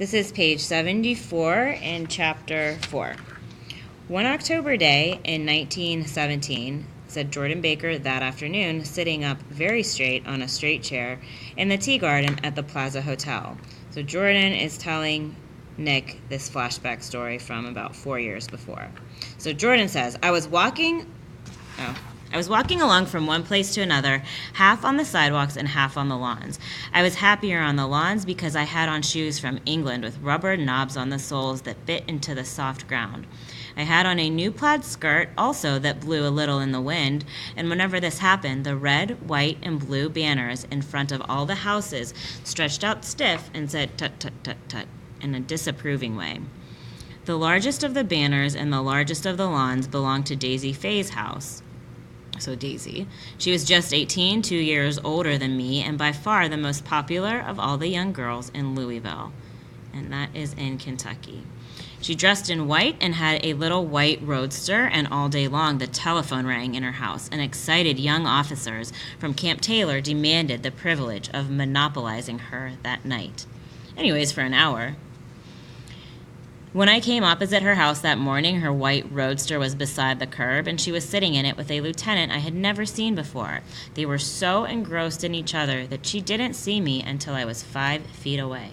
This is page 74 in chapter 4. One October day in 1917, said Jordan Baker that afternoon, sitting up very straight on a straight chair in the tea garden at the Plaza Hotel. So Jordan is telling Nick this flashback story from about 4 years before. So Jordan says, I was walking along from one place to another, half on the sidewalks and half on the lawns. I was happier on the lawns because I had on shoes from England with rubber knobs on the soles that bit into the soft ground. I had on a new plaid skirt also that blew a little in the wind, and whenever this happened, the red, white, and blue banners in front of all the houses stretched out stiff and said tut, tut, tut, tut in a disapproving way. The largest of the banners and the largest of the lawns belonged to Daisy Fay's house. So Daisy. She was just 18, 2 years older than me, and by far the most popular of all the young girls in Louisville. And that is in Kentucky. She dressed in white and had a little white roadster, and all day long the telephone rang in her house, and excited young officers from Camp Taylor demanded the privilege of monopolizing her that night. Anyways, for an hour. When I came opposite her house that morning, her white roadster was beside the curb, and she was sitting in it with a lieutenant I had never seen before. They were so engrossed in each other that she didn't see me until I was 5 feet away.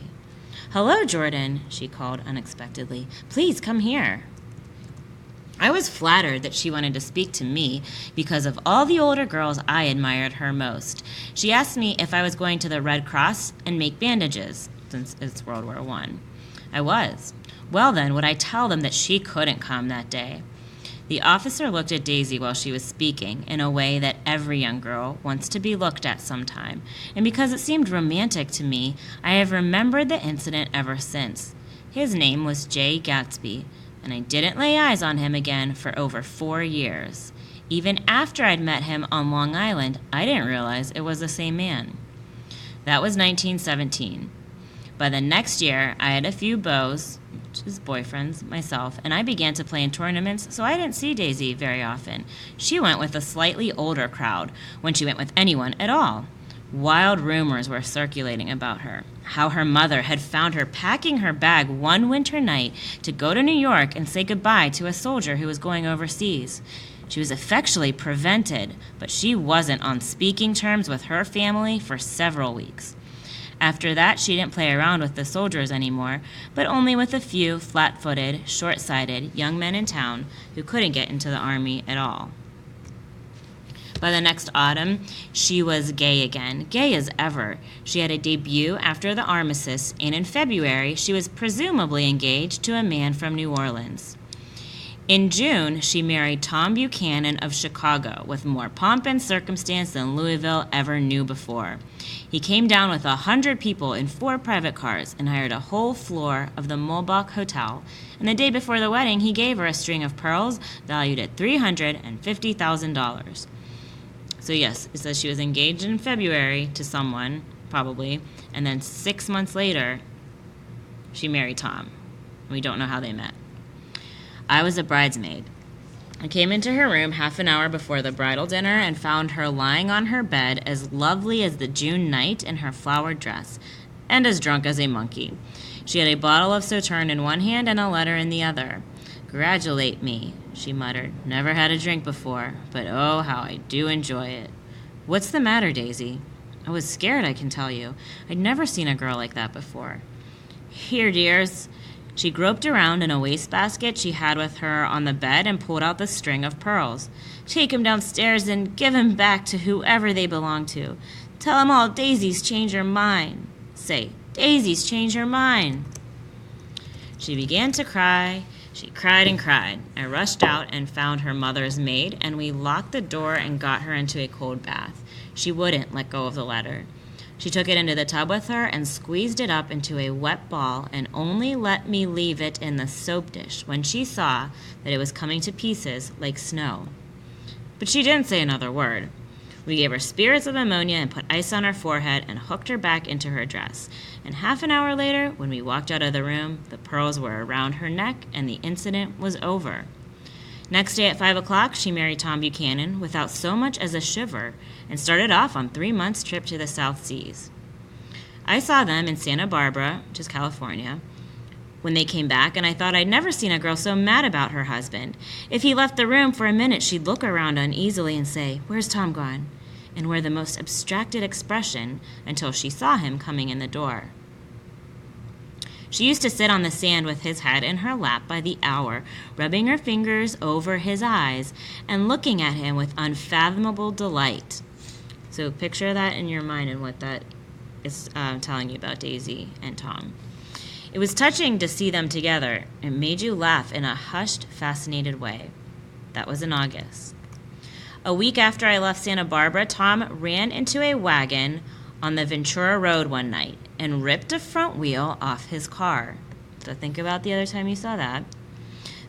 "Hello, Jordan," she called unexpectedly. "Please come here." I was flattered that she wanted to speak to me because of all the older girls I admired her most. She asked me if I was going to the Red Cross and make bandages, since it's World War I. I was. Well then, would I tell them that she couldn't come that day? The officer looked at Daisy while she was speaking in a way that every young girl wants to be looked at sometime, and because it seemed romantic to me, I have remembered the incident ever since. His name was Jay Gatsby, and I didn't lay eyes on him again for over 4 years. Even after I'd met him on Long Island, I didn't realize it was the same man. That was 1917. By the next year, I had a few beaux, which is boyfriends, myself, and I began to play in tournaments, so I didn't see Daisy very often. She went with a slightly older crowd, when she went with anyone at all. Wild rumors were circulating about her, how her mother had found her packing her bag one winter night to go to New York and say goodbye to a soldier who was going overseas. She was effectually prevented, but she wasn't on speaking terms with her family for several weeks. After that, she didn't play around with the soldiers anymore, but only with a few flat-footed, short-sighted young men in town who couldn't get into the army at all. By the next autumn, she was gay again, gay as ever. She had a debut after the armistice, and in February, she was presumably engaged to a man from New Orleans. In June, she married Tom Buchanan of Chicago with more pomp and circumstance than Louisville ever knew before. He came down with 100 people in 4 private cars and hired a whole floor of the Mulbach Hotel, and the day before the wedding, he gave her a string of pearls valued at $350,000. So yes, it says she was engaged in February to someone, probably, and then 6 months later, she married Tom. We don't know how they met. I was a bridesmaid. I came into her room half an hour before the bridal dinner and found her lying on her bed as lovely as the June night in her flowered dress, and as drunk as a monkey. She had a bottle of Sauterne in one hand and a letter in the other. "Gratulate me," she muttered. "Never had a drink before, but oh, how I do enjoy it." "What's the matter, Daisy?" I was scared, I can tell you. I'd never seen a girl like that before. "Here, dears." She groped around in a wastebasket she had with her on the bed and pulled out the string of pearls. "Take 'em downstairs and give 'em back to whoever they belong to. Tell 'em all Daisy's changed her mind. Say, Daisy's changed her mind." She began to cry. She cried and cried. I rushed out and found her mother's maid, and we locked the door and got her into a cold bath. She wouldn't let go of the letter. She took it into the tub with her and squeezed it up into a wet ball and only let me leave it in the soap dish when she saw that it was coming to pieces like snow. But she didn't say another word. We gave her spirits of ammonia and put ice on her forehead and hooked her back into her dress. And half an hour later, when we walked out of the room, the pearls were around her neck and the incident was over. Next day at 5 o'clock, she married Tom Buchanan without so much as a shiver and started off on 3 months' trip to the South Seas. I saw them in Santa Barbara, which is California, when they came back, and I thought I'd never seen a girl so mad about her husband. If he left the room for a minute, she'd look around uneasily and say, "Where's Tom gone?" and wear the most abstracted expression until she saw him coming in the door. She used to sit on the sand with his head in her lap by the hour, rubbing her fingers over his eyes and looking at him with unfathomable delight. So picture that in your mind and what that is telling you about Daisy and Tom. It was touching to see them together. It made you laugh in a hushed, fascinated way. That was in August. A week after I left Santa Barbara, Tom ran into a wagon on the Ventura Road one night and ripped a front wheel off his car. So think about the other time you saw that.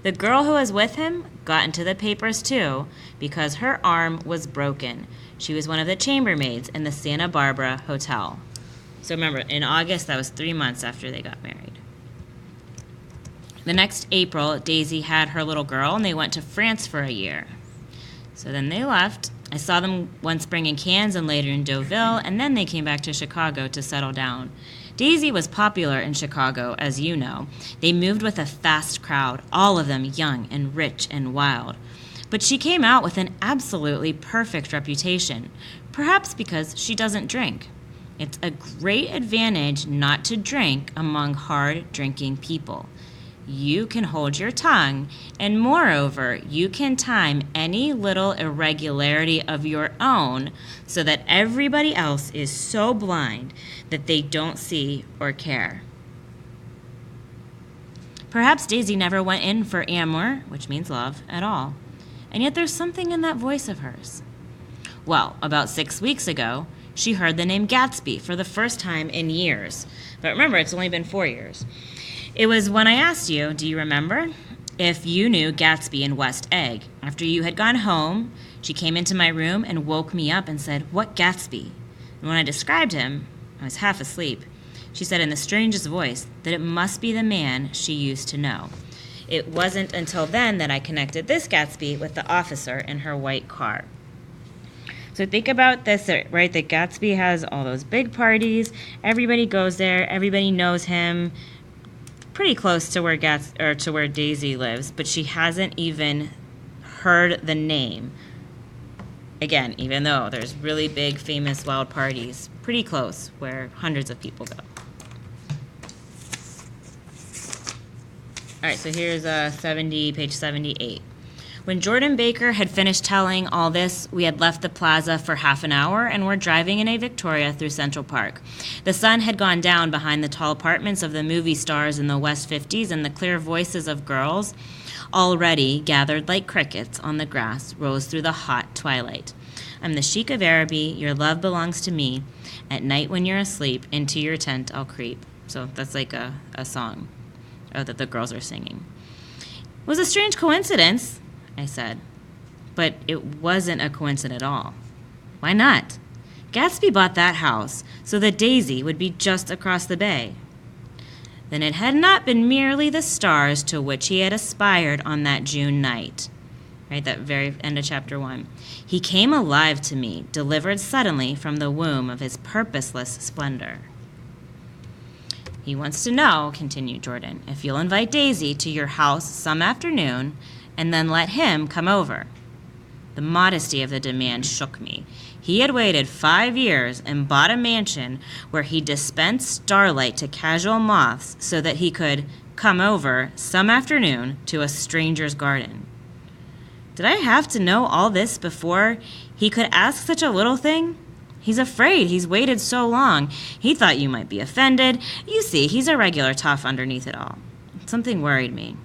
The girl who was with him got into the papers too because her arm was broken. She was one of the chambermaids in the Santa Barbara Hotel. So remember, in August, that was 3 months after they got married. The next April, Daisy had her little girl, and they went to France for a year. So then they left. I saw them one spring in Cannes and later in Deauville, and then they came back to Chicago to settle down. Daisy was popular in Chicago, as you know. They moved with a fast crowd, all of them young and rich and wild. But she came out with an absolutely perfect reputation, perhaps because she doesn't drink. It's a great advantage not to drink among hard-drinking people. You can hold your tongue, and moreover, you can time any little irregularity of your own so that everybody else is so blind that they don't see or care. Perhaps Daisy never went in for amour, which means love, at all. And yet there's something in that voice of hers. Well, about 6 weeks ago, she heard the name Gatsby for the first time in years. But remember, it's only been 4 years. It was when I asked you, do you remember, if you knew Gatsby in West Egg. After you had gone home, she came into my room and woke me up and said, "What Gatsby?" And when I described him, I was half asleep. She said in the strangest voice that it must be the man she used to know. It wasn't until then that I connected this Gatsby with the officer in her white car. So think about this, right? That Gatsby has all those big parties. Everybody goes there. Everybody knows him. Pretty close to where Daisy lives, but she hasn't even heard the name. Again, even though there's really big, famous, wild parties, pretty close where hundreds of people go. All right, so here's page 78. When Jordan Baker had finished telling all this, we had left the plaza for half an hour and were driving in a Victoria through Central Park. The sun had gone down behind the tall apartments of the movie stars in the West 50s, and the clear voices of girls, already gathered like crickets on the grass, rose through the hot twilight. I'm the Sheik of Araby, your love belongs to me. At night when you're asleep, into your tent I'll creep. So that's like a song that the girls are singing. It was a strange coincidence, I said, but it wasn't a coincidence at all. Why not? Gatsby bought that house so that Daisy would be just across the bay. Then it had not been merely the stars to which he had aspired on that June night. Right, that very end of chapter 1. He came alive to me, delivered suddenly from the womb of his purposeless splendor. He wants to know, continued Jordan, if you'll invite Daisy to your house some afternoon and then let him come over. The modesty of the demand shook me. He had waited 5 years and bought a mansion where he dispensed starlight to casual moths so that he could come over some afternoon to a stranger's garden. Did I have to know all this before he could ask such a little thing? He's afraid. He's waited so long. He thought you might be offended. You see, he's a regular tough underneath it all. Something worried me.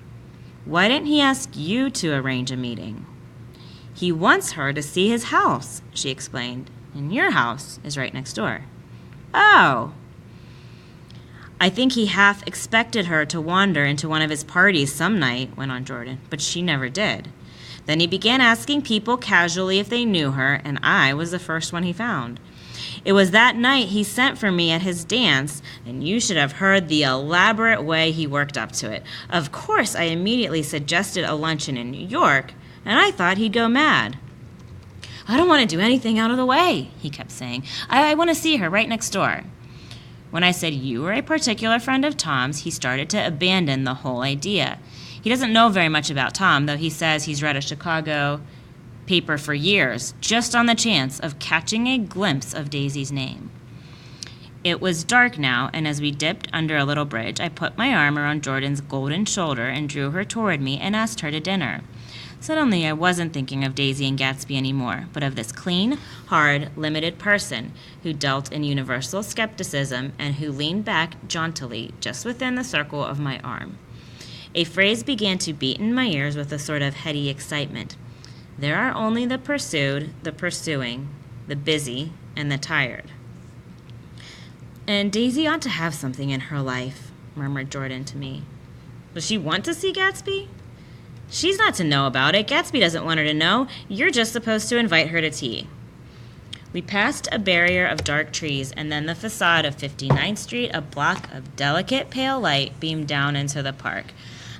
Why didn't he ask you to arrange a meeting? He wants her to see his house, she explained, and your house is right next door. Oh. I think he half expected her to wander into one of his parties some night, went on Jordan, but she never did. Then he began asking people casually if they knew her, and I was the first one he found. It was that night he sent for me at his dance, and you should have heard the elaborate way he worked up to it. Of course, I immediately suggested a luncheon in New York, and I thought he'd go mad. I don't want to do anything out of the way, he kept saying. I want to see her right next door. When I said you were a particular friend of Tom's, he started to abandon the whole idea. He doesn't know very much about Tom, though he says he's read a Chicago paper for years, just on the chance of catching a glimpse of Daisy's name. It was dark now, and as we dipped under a little bridge, I put my arm around Jordan's golden shoulder and drew her toward me and asked her to dinner. Suddenly, I wasn't thinking of Daisy and Gatsby anymore, but of this clean, hard, limited person who dealt in universal skepticism and who leaned back jauntily just within the circle of my arm. A phrase began to beat in my ears with a sort of heady excitement. There are only the pursued, the pursuing, the busy, and the tired. And Daisy ought to have something in her life, murmured Jordan to me. Does she want to see Gatsby? She's not to know about it. Gatsby doesn't want her to know. You're just supposed to invite her to tea. We passed a barrier of dark trees, and then the facade of 59th Street, a block of delicate pale light beamed down into the park.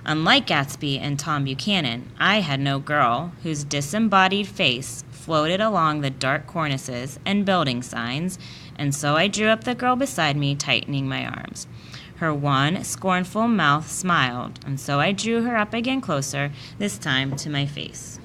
Unlike Gatsby and Tom Buchanan, I had no girl whose disembodied face floated along the dark cornices and building signs, and so I drew up the girl beside me, tightening my arms. Her wan, scornful mouth smiled, and so I drew her up again closer, this time to my face.